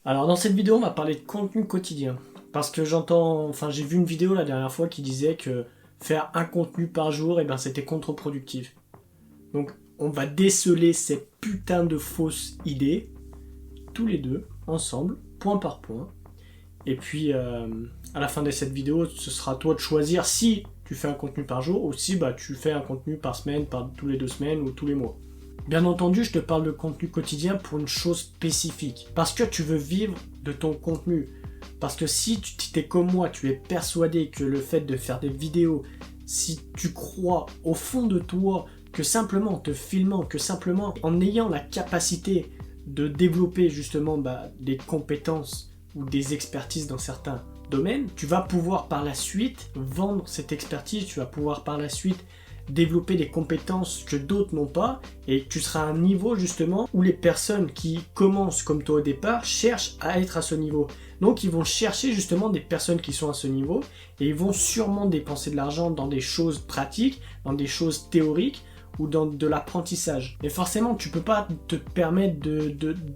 Alors dans cette vidéo, on va parler de contenu quotidien. Parce que j'ai vu une vidéo la dernière fois qui disait que faire un contenu par jour, c'était contre-productif. Donc on va déceler ces putains de fausses idées, tous les deux, ensemble, point par point. Et puis à la fin de cette vidéo, ce sera à toi de choisir si tu fais un contenu par jour ou si tu fais un contenu par semaine, par tous les 2 semaines ou tous les mois. Bien entendu, je te parle de contenu quotidien pour une chose spécifique. Parce que tu veux vivre de ton contenu. Parce que si tu es comme moi, tu es persuadé que le fait de faire des vidéos, si tu crois au fond de toi que simplement en te filmant, que simplement en ayant la capacité de développer justement des compétences ou des expertises dans certains domaines, tu vas pouvoir par la suite vendre cette expertise, tu vas pouvoir par la suite développer des compétences que d'autres n'ont pas, et tu seras à un niveau justement où les personnes qui commencent comme toi au départ cherchent à être à ce niveau. Donc ils vont chercher justement des personnes qui sont à ce niveau, et ils vont sûrement dépenser de l'argent dans des choses pratiques, dans des choses théoriques, ou dans de l'apprentissage. Et forcément, tu peux pas te permettre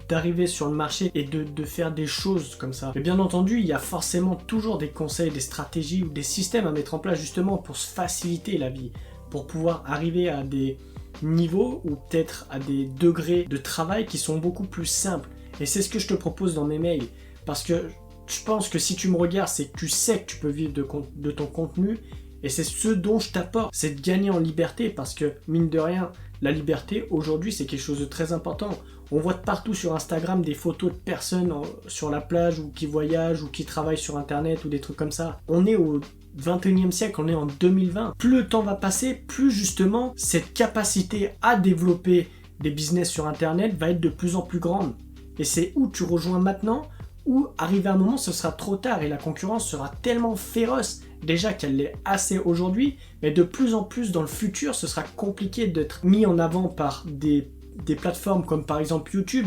d'arriver sur le marché et de faire des choses comme ça. Mais bien entendu, il y a forcément toujours des conseils, des stratégies ou des systèmes à mettre en place justement pour se faciliter la vie, pour pouvoir arriver à des niveaux ou peut-être à des degrés de travail qui sont beaucoup plus simples. Et c'est ce que je te propose dans mes mails. Parce que je pense que si tu me regardes, c'est que tu sais que tu peux vivre de ton contenu. Et c'est ce dont je t'apporte, c'est de gagner en liberté, parce que, mine de rien, la liberté, aujourd'hui, c'est quelque chose de très important. On voit de partout sur Instagram des photos de personnes sur la plage, ou qui voyagent, ou qui travaillent sur Internet, ou des trucs comme ça. On est au 21e siècle, on est en 2020. Plus le temps va passer, plus justement, cette capacité à développer des business sur Internet va être de plus en plus grande. Et c'est où tu rejoins maintenant, où arrivé à un moment, ce sera trop tard, et la concurrence sera tellement féroce, déjà qu'elle l'est assez aujourd'hui, mais de plus en plus dans le futur, ce sera compliqué d'être mis en avant par des plateformes comme par exemple YouTube,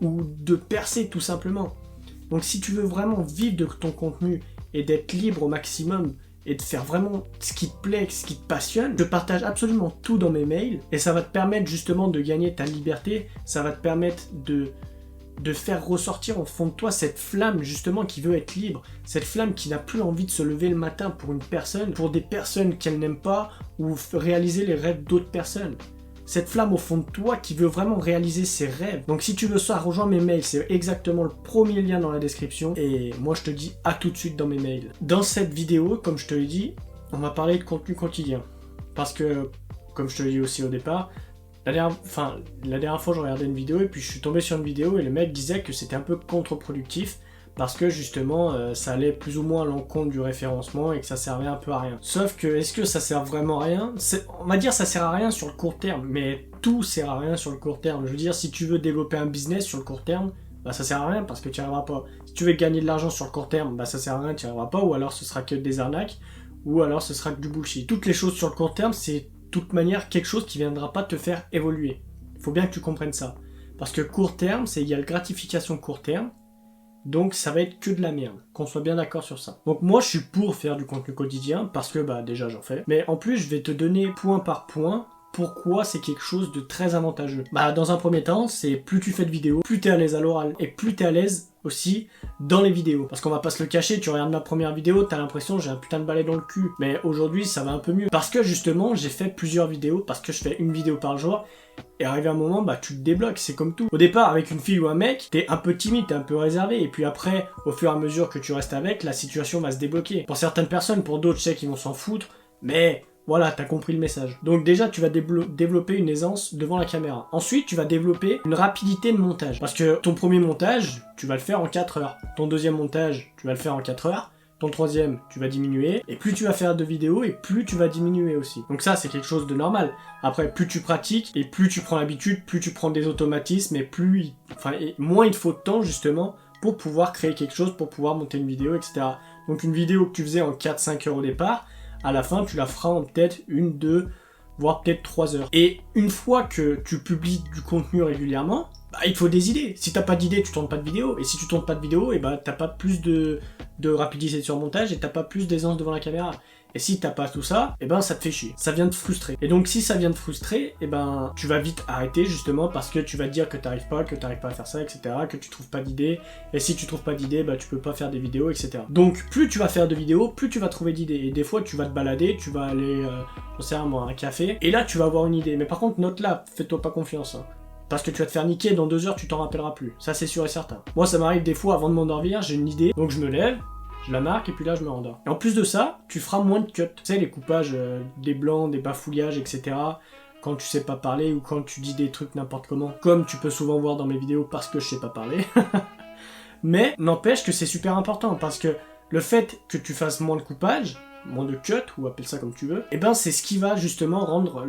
ou de percer tout simplement. Donc si tu veux vraiment vivre de ton contenu et d'être libre au maximum, et de faire vraiment ce qui te plaît, ce qui te passionne, je partage absolument tout dans mes mails, et ça va te permettre justement de gagner ta liberté, ça va te permettre de faire ressortir au fond de toi cette flamme justement qui veut être libre, cette flamme qui n'a plus envie de se lever le matin pour une personne, pour des personnes qu'elle n'aime pas, ou réaliser les rêves d'autres personnes. Cette flamme au fond de toi qui veut vraiment réaliser ses rêves. Donc si tu veux ça, rejoins mes mails, c'est exactement le premier lien dans la description, et moi je te dis à tout de suite dans mes mails. Dans cette vidéo, comme je te l'ai dit, on va parler de contenu quotidien. Parce que, comme je te l'ai dit aussi au départ, la dernière fois, je regardais une vidéo et puis je suis tombé sur une vidéo et le mec disait que c'était un peu contre-productif parce que justement, ça allait plus ou moins à l'encontre du référencement et que ça servait un peu à rien. Sauf que, est-ce que ça sert vraiment à rien ? On va dire ça sert à rien sur le court terme, mais tout sert à rien sur le court terme. Je veux dire, si tu veux développer un business sur le court terme, ça sert à rien parce que tu n'y arriveras pas. Si tu veux gagner de l'argent sur le court terme, ça sert à rien, tu n'y arriveras pas, ou alors ce sera que des arnaques, ou alors ce sera que du bullshit. Toutes les choses sur le court terme, c'est de toute manière quelque chose qui viendra pas te faire évoluer. Il faut bien que tu comprennes ça. Parce que court terme, c'est égal gratification court terme, donc ça va être que de la merde, qu'on soit bien d'accord sur ça. Donc moi je suis pour faire du contenu quotidien, parce que déjà j'en fais, mais en plus je vais te donner point par point pourquoi c'est quelque chose de très avantageux. Dans un premier temps, c'est plus tu fais de vidéos, plus t'es à l'aise à l'oral, et plus t'es à l'aise aussi dans les vidéos. Parce qu'on va pas se le cacher, tu regardes ma première vidéo, t'as l'impression que j'ai un putain de balai dans le cul. Mais aujourd'hui, ça va un peu mieux. Parce que justement, j'ai fait plusieurs vidéos, parce que je fais une vidéo par jour, et arrivé à un moment, tu te débloques, c'est comme tout. Au départ, avec une fille ou un mec, t'es un peu timide, t'es un peu réservé, et puis après, au fur et à mesure que tu restes avec, la situation va se débloquer. Pour certaines personnes, pour d'autres, je sais qu'ils vont s'en foutre, mais voilà, t'as compris le message. Donc déjà, tu vas développer une aisance devant la caméra. Ensuite, tu vas développer une rapidité de montage. Parce que ton premier montage, tu vas le faire en 4 heures. Ton deuxième montage, tu vas le faire en 4 heures. Ton troisième, tu vas diminuer. Et plus tu vas faire de vidéos, et plus tu vas diminuer aussi. Donc ça, c'est quelque chose de normal. Après, plus tu pratiques, et plus tu prends l'habitude, plus tu prends des automatismes, et moins il te faut de temps, justement, pour pouvoir créer quelque chose, pour pouvoir monter une vidéo, etc. Donc une vidéo que tu faisais en 4-5 heures au départ, à la fin, tu la feras en peut-être 1, 2, voire peut-être 3 heures. Et une fois que tu publies du contenu régulièrement, il te faut des idées. Si t'as pas d'idées, tu tournes pas de vidéo. Et si tu tournes pas de vidéo, t'as pas plus de rapidité sur montage et t'as pas plus d'aisance devant la caméra. Et si t'as pas tout ça, et ben ça te fait chier. Ça vient te frustrer. Et donc si ça vient te frustrer, et ben tu vas vite arrêter justement parce que tu vas te dire que t'arrives pas à faire ça, etc. Que tu trouves pas d'idées. Et si tu trouves pas d'idées, bah tu peux pas faire des vidéos, etc. Donc plus tu vas faire de vidéos, plus tu vas trouver d'idées. Et des fois tu vas te balader, tu vas aller, j'en sais rien moi, à un café. Et là tu vas avoir une idée. Mais par contre note là, fais-toi pas confiance. Hein. Parce que tu vas te faire niquer, dans 2 heures tu t'en rappelleras plus. Ça c'est sûr et certain. Moi ça m'arrive des fois avant de m'endormir, j'ai une idée, donc je me lève. Je la marque et puis là je me rendors. Et en plus de ça, tu feras moins de cuts. Tu sais, les coupages des blancs, des bafouillages, etc. Quand tu sais pas parler ou quand tu dis des trucs n'importe comment. Comme tu peux souvent voir dans mes vidéos parce que je sais pas parler. Mais n'empêche que c'est super important parce que le fait que tu fasses moins de coupages, moins de cuts, ou appelle ça comme tu veux, et ben c'est ce qui va justement rendre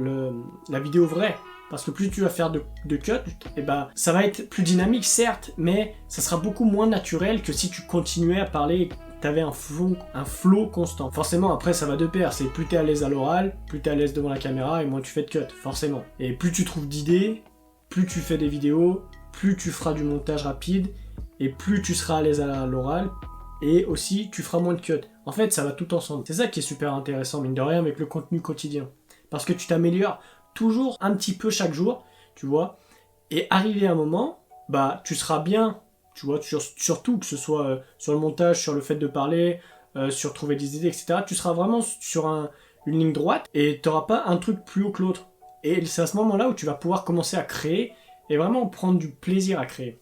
la vidéo vraie. Parce que plus tu vas faire de cuts, et ben ça va être plus dynamique certes, mais ça sera beaucoup moins naturel que si tu continuais à parler. T'avais un flow constant. Forcément, après, ça va de pair. C'est plus t'es à l'aise à l'oral, plus t'es à l'aise devant la caméra et moins tu fais de cut, forcément. Et plus tu trouves d'idées, plus tu fais des vidéos, plus tu feras du montage rapide et plus tu seras à l'aise à l'oral et aussi tu feras moins de cut. En fait, ça va tout ensemble. C'est ça qui est super intéressant, mine de rien, avec le contenu quotidien. Parce que tu t'améliores toujours un petit peu chaque jour, tu vois. Et arrivé à un moment, bah, tu seras bien. Tu vois, surtout que ce soit sur le montage, sur le fait de parler, sur trouver des idées, etc. Tu seras vraiment sur une ligne droite et tu n'auras pas un truc plus haut que l'autre. Et c'est à ce moment-là où tu vas pouvoir commencer à créer et vraiment prendre du plaisir à créer.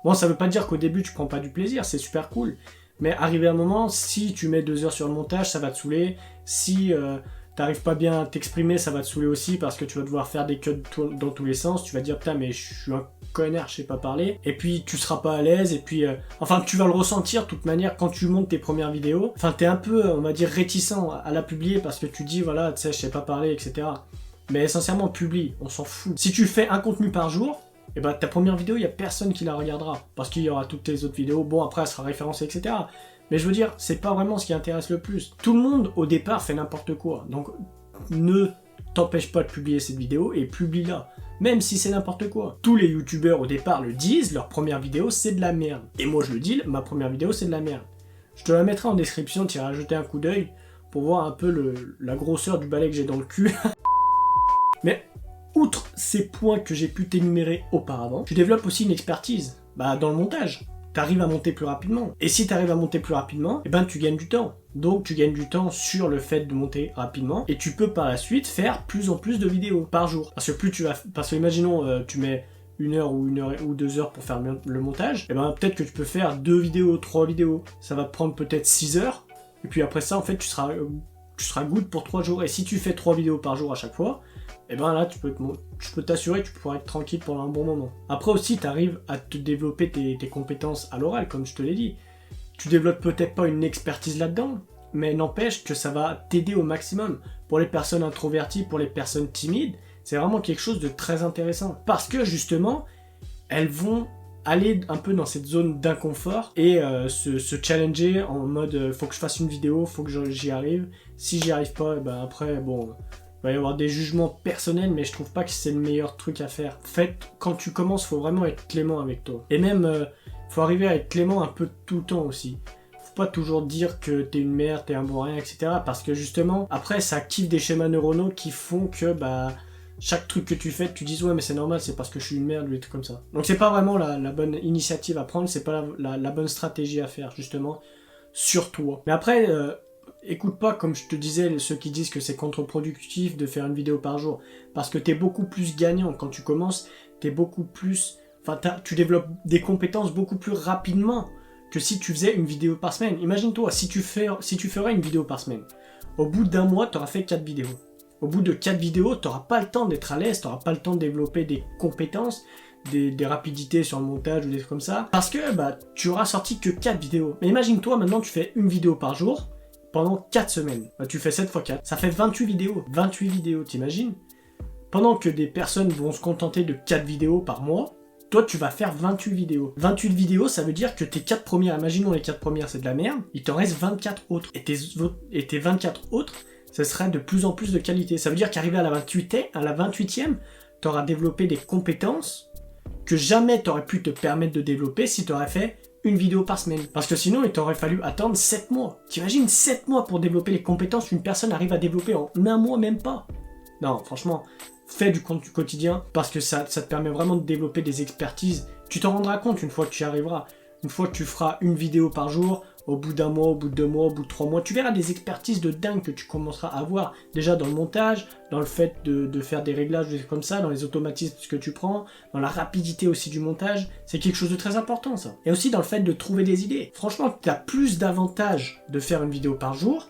Bon, ça veut pas dire qu'au début tu prends pas du plaisir, c'est super cool. Mais arrivé à un moment, si tu mets 2 heures sur le montage, ça va te saouler. Si t'arrives pas bien à t'exprimer, ça va te saouler aussi parce que tu vas devoir faire des cuts dans tous les sens. Tu vas dire putain mais je suis un connard, je sais pas parler. Et puis tu seras pas à l'aise et puis enfin tu vas le ressentir de toute manière quand tu montes tes premières vidéos. Enfin t'es un peu on va dire réticent à la publier parce que tu dis voilà tu sais je sais pas parler etc. Mais sincèrement publie, on s'en fout. Si tu fais un contenu par jour, et ben ta première vidéo il y a personne qui la regardera parce qu'il y aura toutes tes autres vidéos. Bon après elle sera référencée etc. Mais je veux dire, c'est pas vraiment ce qui intéresse le plus. Tout le monde, au départ, fait n'importe quoi. Donc, ne t'empêche pas de publier cette vidéo et publie-la. Même si c'est n'importe quoi. Tous les youtubeurs, au départ, le disent, leur première vidéo, c'est de la merde. Et moi, je le dis, ma première vidéo, c'est de la merde. Je te la mettrai en description, tu iras jeter un coup d'œil pour voir un peu la grosseur du balai que j'ai dans le cul. Mais, outre ces points que j'ai pu t'énumérer auparavant, tu développes aussi une expertise dans le montage. T'arrives à monter plus rapidement. Et si t'arrives à monter plus rapidement, eh ben tu gagnes du temps. Donc tu gagnes du temps sur le fait de monter rapidement et tu peux par la suite faire plus en plus de vidéos par jour. Parce que imaginons tu mets 1 heure ou 2 heures pour faire le montage, et ben peut-être que tu peux faire 2 vidéos, 3 vidéos. Ça va te prendre peut-être 6 heures. Et puis après ça en fait tu seras good pour 3 jours. Et si tu fais 3 vidéos par jour à chaque fois, et ben là tu peux t'assurer que tu pourras être tranquille pendant un bon moment. Après aussi tu arrives à te développer tes compétences à l'oral comme je te l'ai dit. Tu développes peut-être pas une expertise là-dedans, mais n'empêche que ça va t'aider au maximum. Pour les personnes introverties, pour les personnes timides, c'est vraiment quelque chose de très intéressant. Parce que justement, elles vont aller un peu dans cette zone d'inconfort et se challenger en mode faut que je fasse une vidéo, faut que j'y arrive. Si j'y arrive pas, ben après bon... Il va y avoir des jugements personnels, mais je trouve pas que c'est le meilleur truc à faire. En fait, quand tu commences, faut vraiment être clément avec toi. Et même, faut arriver à être clément un peu tout le temps aussi. Faut pas toujours dire que t'es une merde, t'es un bon rien, etc. Parce que justement, après, ça active des schémas neuronaux qui font que, chaque truc que tu fais, tu dis ouais, mais c'est normal, c'est parce que je suis une merde ou des trucs comme ça. Donc c'est pas vraiment la bonne initiative à prendre, c'est pas la bonne stratégie à faire, justement, sur toi. Mais après... écoute pas, comme je te disais, ceux qui disent que c'est contre-productif de faire une vidéo par jour. Parce que t'es beaucoup plus gagnant. Quand tu commences, t'es beaucoup plus... Enfin, tu développes des compétences beaucoup plus rapidement que si tu faisais une vidéo par semaine. Imagine-toi, si tu ferais une vidéo par semaine, au bout d'1 mois, t'auras fait 4 vidéos. Au bout de 4 vidéos, t'auras pas le temps d'être à l'aise, t'auras pas le temps de développer des compétences, des rapidités sur le montage ou des trucs comme ça. Parce que, tu auras sorti que 4 vidéos. Mais imagine-toi, maintenant, tu fais une vidéo par jour, pendant 4 semaines. Tu fais 7 x 4, ça fait 28 vidéos. 28 vidéos, t'imagines? Pendant que des personnes vont se contenter de 4 vidéos par mois, toi tu vas faire 28 vidéos. 28 vidéos, ça veut dire que tes 4 premières, imaginons les 4 premières c'est de la merde, il t'en reste 24 autres. Et tes 24 autres, ça serait de plus en plus de qualité. Ça veut dire qu'arrivé à la 28e, t'auras développé des compétences que jamais t'aurais pu te permettre de développer si t'aurais fait une vidéo par semaine. Parce que sinon, il t'aurait fallu attendre 7 mois. T'imagines 7 mois pour développer les compétences qu'une personne arrive à développer en un mois, même pas. Non, franchement, fais du contenu quotidien parce que ça te permet vraiment de développer des expertises. Tu t'en rendras compte une fois que tu y arriveras. Une fois que tu feras une vidéo par jour, au bout d'un mois, au bout de 2 mois, au bout de 3 mois, tu verras des expertises de dingue que tu commenceras à avoir. Déjà dans le montage, dans le fait de faire des réglages comme ça, dans les automatismes que tu prends, dans la rapidité aussi du montage. C'est quelque chose de très important ça. Et aussi dans le fait de trouver des idées. Franchement, tu as plus d'avantages de faire une vidéo par jour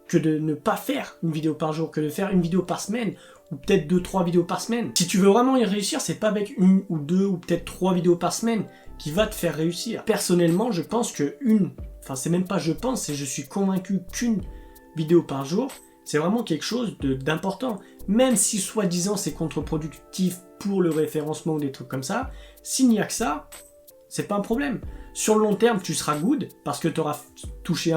que de ne pas faire une vidéo par jour, que de faire une vidéo par semaine, ou peut-être 2-3 vidéos par semaine. Si tu veux vraiment y réussir, c'est pas avec 1 ou 2 ou peut-être 3 vidéos par semaine qui va te faire réussir. Personnellement, je pense que c'est même pas je pense, c'est je suis convaincu qu'une vidéo par jour, c'est vraiment quelque chose d'important. Même si soi-disant c'est contre-productif pour le référencement ou des trucs comme ça, s'il n'y a que ça, c'est pas un problème. Sur le long terme, tu seras good parce que tu auras touché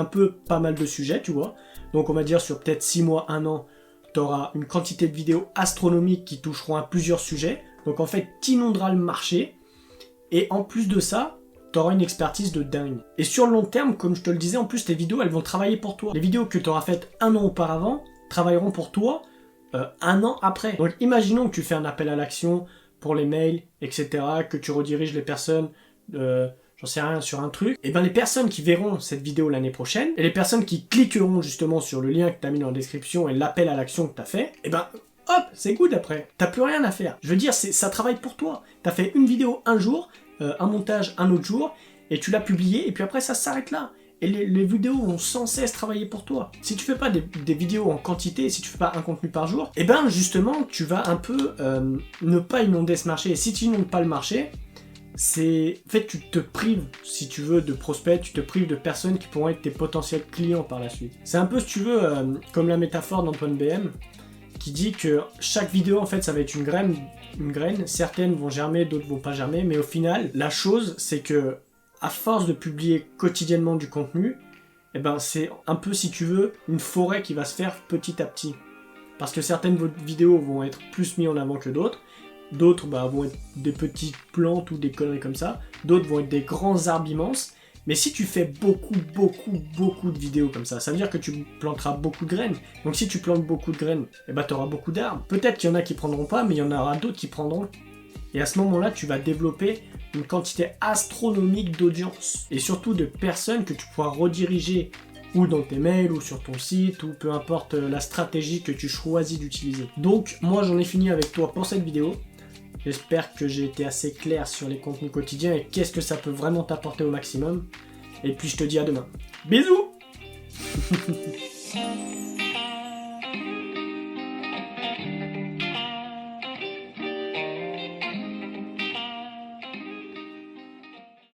pas mal de sujets, tu vois. Donc on va dire sur peut-être 6 mois, 1 an, tu auras une quantité de vidéos astronomiques qui toucheront à plusieurs sujets. Donc en fait, tu inonderas le marché. Et en plus de ça, tu auras une expertise de dingue. Et sur le long terme, comme je te le disais, en plus tes vidéos, elles vont travailler pour toi. Les vidéos que tu auras faites 1 an auparavant travailleront pour toi 1 an après. Donc imaginons que tu fais un appel à l'action pour les mails, etc., que tu rediriges les personnes, j'en sais rien, sur un truc. Et bien les personnes qui verront cette vidéo l'année prochaine, et les personnes qui cliqueront justement sur le lien que tu as mis dans la description et l'appel à l'action que tu as fait, et ben hop, c'est good après. T'as plus rien à faire. Je veux dire, ça travaille pour toi. T'as fait une vidéo un jour, un montage un autre jour, et tu l'as publié, et puis après ça s'arrête là. Et les vidéos vont sans cesse travailler pour toi. Si tu fais pas des vidéos en quantité, si tu fais pas un contenu par jour, et ben justement, tu vas un peu ne pas inonder ce marché. Et si tu inondes pas le marché, en fait, tu te prives, si tu veux, de prospects, tu te prives de personnes qui pourront être tes potentiels clients par la suite. C'est un peu, si tu veux, comme la métaphore d'Antoine BM, qui dit que chaque vidéo, en fait, ça va être une graine. Certaines vont germer, d'autres vont pas germer, mais au final, la chose, c'est que à force de publier quotidiennement du contenu, eh ben, c'est un peu, si tu veux, une forêt qui va se faire petit à petit. Parce que certaines vidéos vont être plus mises en avant que d'autres. D'autres vont être des petites plantes ou des conneries comme ça. D'autres vont être des grands arbres immenses. Mais si tu fais beaucoup de vidéos comme ça veut dire que tu planteras beaucoup de graines. Donc si tu plantes beaucoup de graines, eh ben, tu auras beaucoup d'arbres. Peut-être qu'il y en a qui prendront pas, mais il y en aura d'autres qui prendront. Et à ce moment-là, tu vas développer une quantité astronomique d'audience. Et surtout de personnes que tu pourras rediriger ou dans tes mails, ou sur ton site, ou peu importe la stratégie que tu choisis d'utiliser. Donc, moi j'en ai fini avec toi pour cette vidéo. J'espère que j'ai été assez clair sur les contenus quotidiens et qu'est-ce que ça peut vraiment t'apporter au maximum. Et puis je te dis à demain. Bisous.